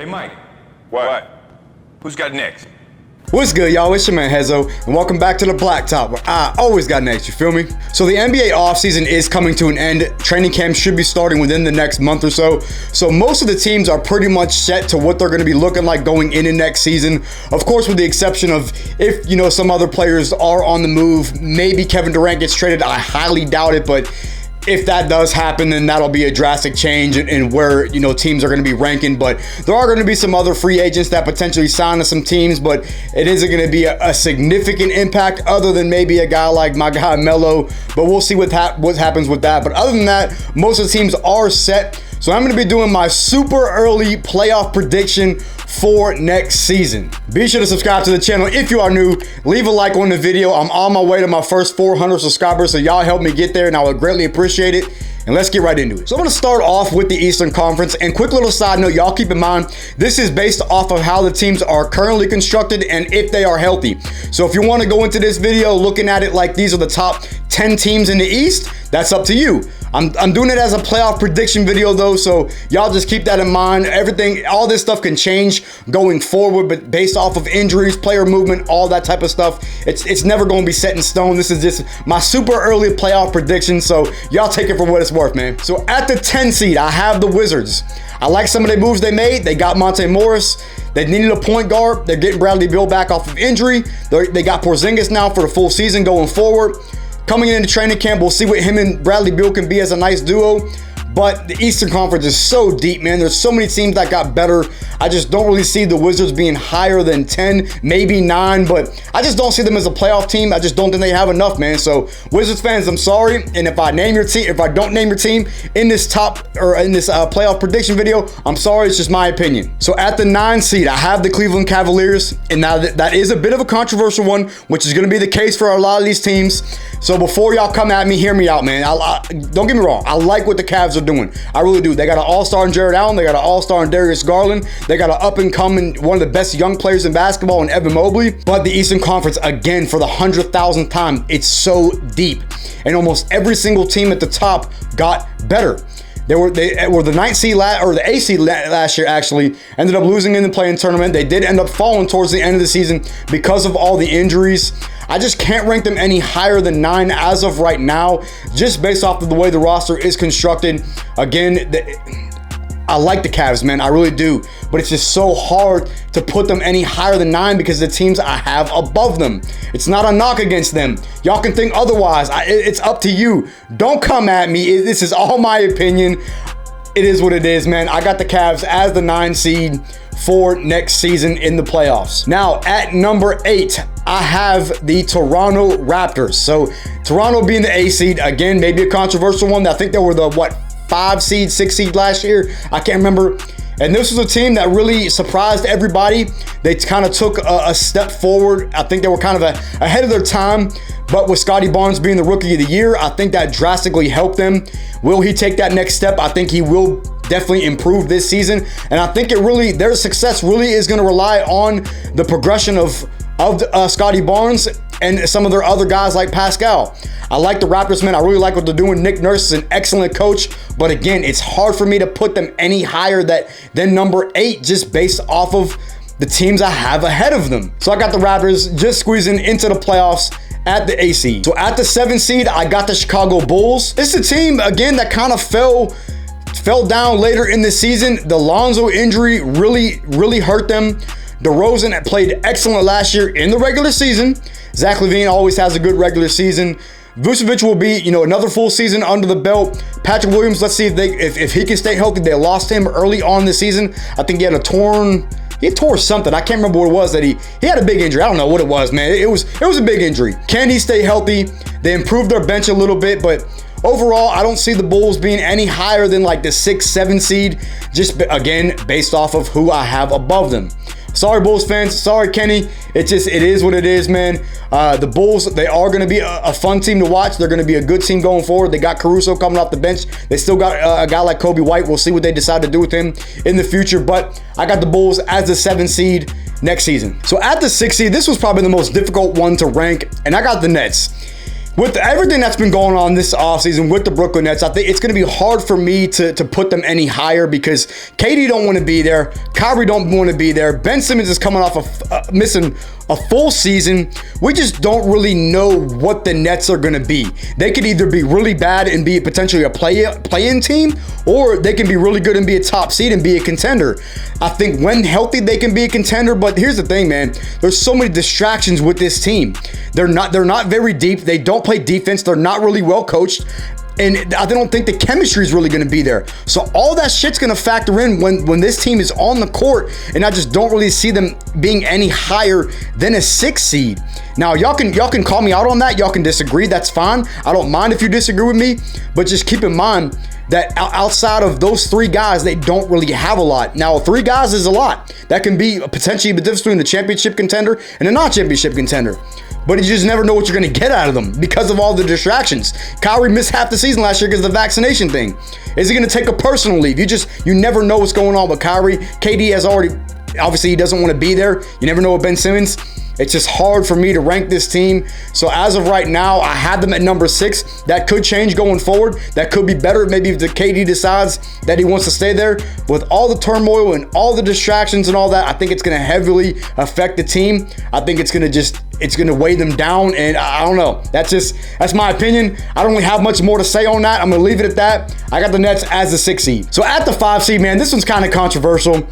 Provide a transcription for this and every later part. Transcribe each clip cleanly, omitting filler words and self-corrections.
Hey, Mike. What? Who's got next? What's good, y'all? It's your man Hezo, and welcome back to the Blacktop, where I always got next, you feel me? So the NBA offseason is coming to an end. Training camp should be starting within the next month or so. So most of the teams are pretty much set to what they're going to be looking like going into next season. Of course, with the exception of if, some other players are on the move, maybe Kevin Durant gets traded. I highly doubt it, but if that does happen, then that'll be a drastic change in where, teams are going to be ranking. But there are going to be some other free agents that potentially sign to some teams, but it isn't going to be a significant impact other than maybe a guy like my guy Melo. But we'll see what happens with that. But other than that, most of the teams are set. So I'm going to be doing my super early playoff prediction for next season. Be sure to subscribe to the channel if you are new. Leave a like on the video. I'm on my way to my first 400 subscribers, so y'all help me get there, and I would greatly appreciate it. And let's get right into it. So I'm going to start off with the Eastern Conference. And quick little side note, y'all keep in mind, this is based off of how the teams are currently constructed and if they are healthy. So if you want to go into this video looking at it like these are the top 10 teams in the East, that's up to you. I'm doing it as a playoff prediction video though, so y'all just keep that in mind. All this stuff can change going forward, but based off of injuries, player movement, all that type of stuff, it's never going to be set in stone. This is just my super early playoff prediction, so y'all take it for what it's worth, man. So at the 10 seed, I have the Wizards. I like some of the moves they made. They got Monte Morris. They needed a point guard. They're getting Bradley Beal back off of injury. They got Porzingis now for the full season going forward. Coming into training camp, we'll see what him and Bradley Beal can be as a nice duo. But the Eastern Conference is so deep, man. There's so many teams that got better. I just don't really see the Wizards being higher than 10, maybe 9, but I just don't see them as a playoff team. I just don't think they have enough, man. So Wizards fans, I'm sorry. And if I don't name your team in this playoff prediction video, I'm sorry. It's just my opinion. So at the 9 seed, I have the Cleveland Cavaliers, and now that is a bit of a controversial one, which is going to be the case for a lot of these teams. So before y'all come at me, hear me out, man. Don't get me wrong. I like what the Cavs are doing. I really do. They got an all-star in Jared Allen. They got an all-star in Darius Garland. They got an up-and-coming, one of the best young players in basketball in Evan Mobley. But the Eastern Conference, again, for the 100,000th time, it's so deep. And almost every single team at the top got better. They were the 9th seed or the 8th seed last year, actually. Ended up losing in the play-in tournament. They did end up falling towards the end of the season because of all the injuries. I just can't rank them any higher than 9 as of right now, just based off of the way the roster is constructed. Again, I like the Cavs, man. I really do. But it's just so hard to put them any higher than 9 because of the teams I have above them. It's not a knock against them. Y'all can think otherwise. It's up to you. Don't come at me. This is all my opinion. It is what it is, man. I got the Cavs as the 9 seed for next season in the playoffs. Now, at number 8, I have the Toronto Raptors. So, Toronto being the 8 seed, again, maybe a controversial one. I think they were the, 5 seed, 6 seed last year? I can't remember. And this was a team that really surprised everybody. They kind of took a step forward. I think they were kind of ahead of their time. But with Scotty Barnes being the Rookie of the Year, I think that drastically helped them. Will he take that next step? I think he will definitely improve this season. And I think their success really is going to rely on the progression of Scotty Barnes and some of their other guys like Pascal. I like the Raptors, man. I really like what they're doing. Nick Nurse is an excellent coach. But again, it's hard for me to put them any higher than number 8 just based off of the teams I have ahead of them. So I got the Raptors just squeezing into the playoffs at the 8 seed. So at the 7 seed, I got the Chicago Bulls. This is a team, again, that kind of fell down later in the season. The Lonzo injury really hurt them. DeRozan played excellent last year in the regular season. Zach LaVine always has a good regular season. Vucevic will be, another full season under the belt. Patrick Williams, let's see if he can stay healthy. They lost him early on this season. I think he tore something. I can't remember what it was that he had a big injury. I don't know what it was, man. It was a big injury. Can he stay healthy? They improved their bench a little bit, but overall, I don't see the Bulls being any higher than like the 6, 7 seed, just again, based off of who I have above them. Sorry, Bulls fans. Sorry, Kenny. It is what it is, man. The Bulls, they are going to be a fun team to watch. They're going to be a good team going forward. They got Caruso coming off the bench. They still got a guy like Kobe White. We'll see what they decide to do with him in the future. But I got the Bulls as the 7 seed next season. So at the 6 seed, this was probably the most difficult one to rank. And I got the Nets. With everything that's been going on this offseason with the Brooklyn Nets, I think it's going to be hard for me to put them any higher because KD don't want to be there. Kyrie don't want to be there. Ben Simmons is coming off of missing a full season. We just don't really know what the Nets are going to be. They could either be really bad and be potentially a play-in team, or they can be really good and be a top seed and be a contender. I think when healthy, they can be a contender, but here's the thing, man. There's so many distractions with this team. They're not very deep. They don't play defense. They're not really well coached. And I don't think the chemistry is really going to be there. So all that shit's going to factor in when this team is on the court. And I just don't really see them being any higher than a 6 seed. Now, y'all can call me out on that. Y'all can disagree. That's fine. I don't mind if you disagree with me. But just keep in mind that outside of those 3 guys, they don't really have a lot. Now, 3 guys is a lot. That can be potentially the difference between the championship contender and a non-championship contender. But you just never know what you're going to get out of them because of all the distractions. Kyrie missed half the season last year because of the vaccination thing. Is he going to take a personal leave? You never know what's going on with Kyrie. KD has already, obviously he doesn't want to be there. You never know with Ben Simmons. It's just hard for me to rank this team. So as of right now, I have them at number 6. That could change going forward. That could be better maybe if the KD decides that he wants to stay there. With all the turmoil and all the distractions and all that, I think it's going to heavily affect the team. I think it's going to weigh them down, and I don't know. That's my opinion. I don't really have much more to say on that. I'm going to leave it at that. I got the Nets as the 6 seed. So at the 5 seed, man, this one's kind of controversial,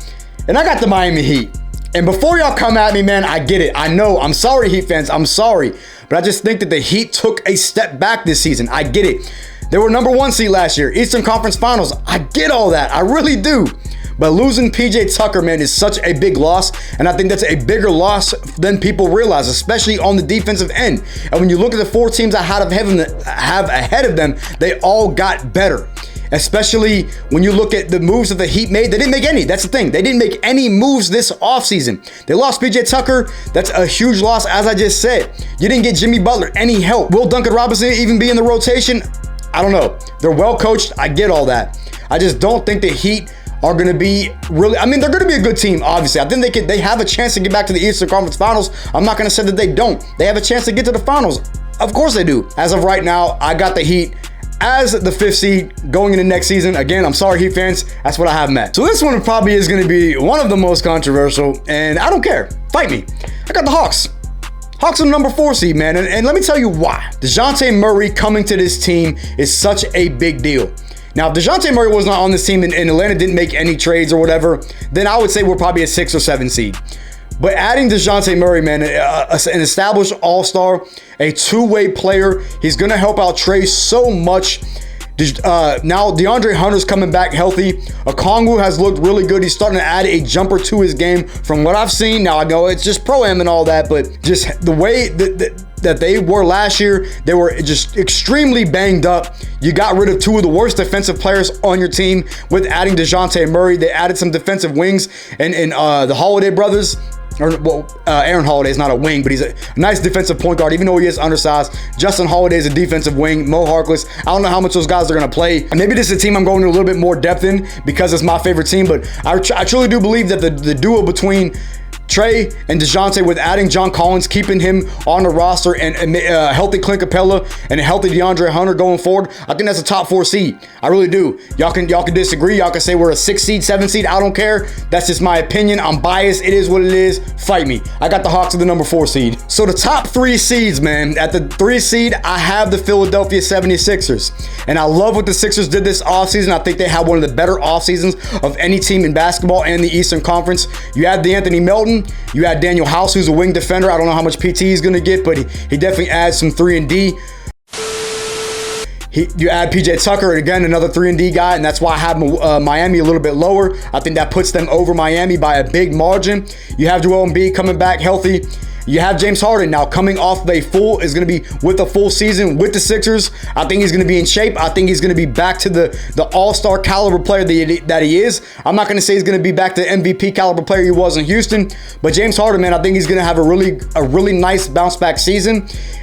and I got the Miami Heat. And before y'all come at me, man, I get it. I know. I'm sorry, Heat fans. I'm sorry. But I just think that the Heat took a step back this season. I get it. They were number 1 seed last year. Eastern Conference Finals. I get all that. I really do. But losing PJ Tucker, man, is such a big loss. And I think that's a bigger loss than people realize, especially on the defensive end. And when you look at the 4 teams I have ahead of them, they all got better. Especially when you look at the moves that the Heat made. They didn't make any. That's the thing. They didn't make any moves this offseason. They lost PJ Tucker. That's a huge loss, as I just said. You didn't get Jimmy Butler any help. Will Duncan Robinson even be in the rotation? I don't know. They're well coached. I get all that. I just don't think the Heat are going to be really, I mean, they're going to be a good team, obviously. I think they have a chance to get back to the Eastern Conference Finals. I'm not going to say that they don't. They have a chance to get to the finals. Of course they do. As of right now, I got the Heat as the 5th seed going into next season. Again, I'm sorry, Heat fans. That's what I have met. So this one probably is going to be one of the most controversial, and I don't care. Fight me. I got the Hawks. Hawks are the number 4 seed, man. And let me tell you why. DeJounte Murray coming to this team is such a big deal. Now, if DeJounte Murray was not on this team and Atlanta didn't make any trades or whatever, then I would say we're probably a 6 or 7 seed. But adding DeJounte Murray, man, an established all-star, a two-way player, he's going to help out Trey so much. Now, DeAndre Hunter's coming back healthy. Okongwu has looked really good. He's starting to add a jumper to his game from what I've seen. Now, I know it's just Pro-Am and all that, but just the way that they were last year, they were just extremely banged up. You got rid of 2 of the worst defensive players on your team with adding DeJounte Murray. They added some defensive wings and the Holiday brothers. Aaron Holiday is not a wing, but he's a nice defensive point guard, even though he is undersized. Justin Holiday is a defensive wing. Mo Harkless. I don't know how much those guys are going to play. And maybe this is a team I'm going to a little bit more depth in because it's my favorite team, but I truly do believe that the duo between Trey and DeJounte, with adding John Collins, keeping him on the roster, and a healthy Clint Capella and a healthy DeAndre Hunter going forward, I think that's a top 4 seed. I really do. Y'all can disagree. Y'all can say we're a 6 seed, 7 seed. I don't care. That's just my opinion. I'm biased. It is what it is. Fight me. I got the Hawks at the number 4 seed. So the top 3 seeds, man. At the 3 seed, I have the Philadelphia 76ers. And I love what the Sixers did this offseason. I think they had one of the better off seasons of any team in basketball and the Eastern Conference. You had the Anthony Melton. You had Daniel House, who's a wing defender. I don't know how much PT he's going to get, but he definitely adds some 3-and-D. You add PJ Tucker, again, another 3-and-D guy, and that's why I have Miami a little bit lower. I think that puts them over Miami by a big margin. You have Joel Embiid coming back healthy. You have James Harden now coming off of is going to be with a full season with the Sixers. I think he's going to be in shape. I think he's going to be back to the all-star caliber player that he is. I'm not going to say he's going to be back to MVP caliber player he was in Houston, but James Harden, man, I think he's going to have a really nice bounce back season.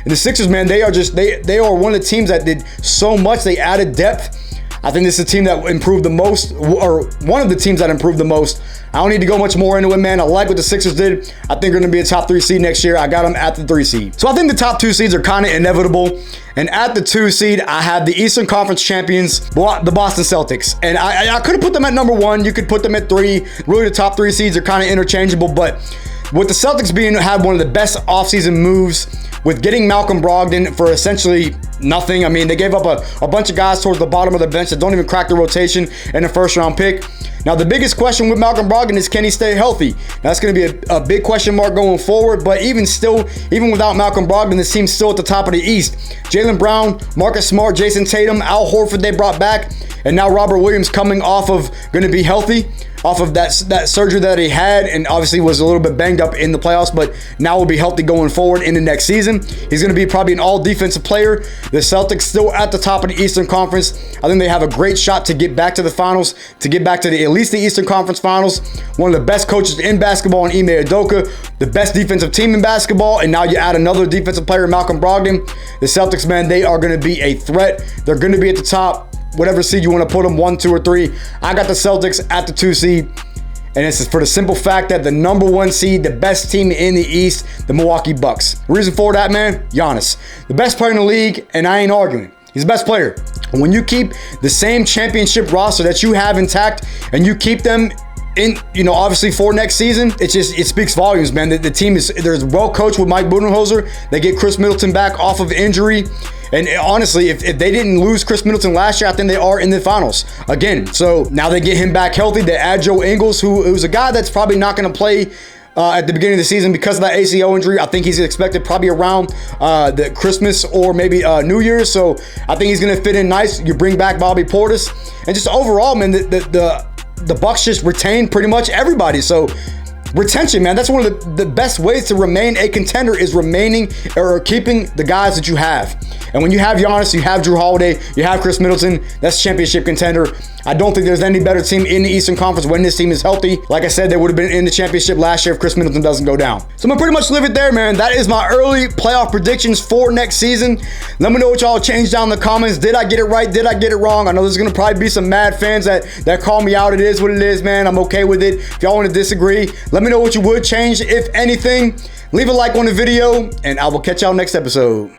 And the Sixers, man, they are one of the teams that did so much. They added depth. I think this is a team that improved the most, or one of the teams that improved the most. I don't need to go much more into it, man. I like what the Sixers did. I think they're going to be a top 3 seed next year. I got them at the 3 seed. So I think the top 2 seeds are kind of inevitable. And at the 2 seed, I have the Eastern Conference champions, the Boston Celtics. And I could have put them at number 1. You could put them at 3. Really, the top 3 seeds are kind of interchangeable. But with the Celtics had one of the best offseason moves with getting Malcolm Brogdon for essentially nothing. I mean, they gave up a bunch of guys towards the bottom of the bench that don't even crack the rotation in a first-round pick. Now, the biggest question with Malcolm Brogdon is, can he stay healthy? Now, that's going to be a big question mark going forward, but even without Malcolm Brogdon, this team's still at the top of the East. Jaylen Brown, Marcus Smart, Jason Tatum, Al Horford they brought back, and now Robert Williams coming off of going to be healthy, off of that surgery that he had, and obviously was a little bit banged up in the playoffs, but now will be healthy going forward in the next season. He's going to be probably an all-defensive player. The Celtics still at the top of the Eastern Conference. I think they have a great shot to get back to the finals, to get back to at least the Eastern Conference Finals. One of the best coaches in basketball in Ime Udoka, the best defensive team in basketball, and now you add another defensive player, Malcolm Brogdon. The Celtics, man, they are going to be a threat. They're going to be at the top. Whatever seed you want to put them, 1, 2, or 3. I got the Celtics at the 2 seed. And it's for the simple fact that the number 1 seed, the best team in the East, the Milwaukee Bucks. The reason for that, man, Giannis. The best player in the league, and I ain't arguing. He's the best player. When you keep the same championship roster that you have intact, and you keep them in, obviously for next season, it speaks volumes, man. The team they're well coached with Mike Budenholzer. They get Chris Middleton back off of injury. And honestly, if they didn't lose Chris Middleton last year, I think they are in the finals again. So now they get him back healthy. They add Joe Ingles, who's a guy that's probably not going to play at the beginning of the season because of that ACL injury. I think he's expected probably around the Christmas or maybe New Year's. So I think he's going to fit in nice. You bring back Bobby Portis, and just overall, man, the Bucks just retain pretty much everybody. So retention, man, that's one of the best ways to remain a contender is remaining or keeping the guys that you have. And when you have Giannis, you have Drew Holiday, you have Chris Middleton, that's championship contender. I don't think there's any better team in the Eastern Conference when this team is healthy. Like I said, they would have been in the championship last year if Chris Middleton doesn't go down. So I'm going to pretty much leave it there, man. That is my early playoff predictions for next season. Let me know what y'all changed down in the comments. Did I get it right? Did I get it wrong? I know there's going to probably be some mad fans that call me out. It is what it is, man. I'm okay with it. If y'all want to disagree, let me know what you would change, if anything. Leave a like on the video, and I will catch y'all next episode.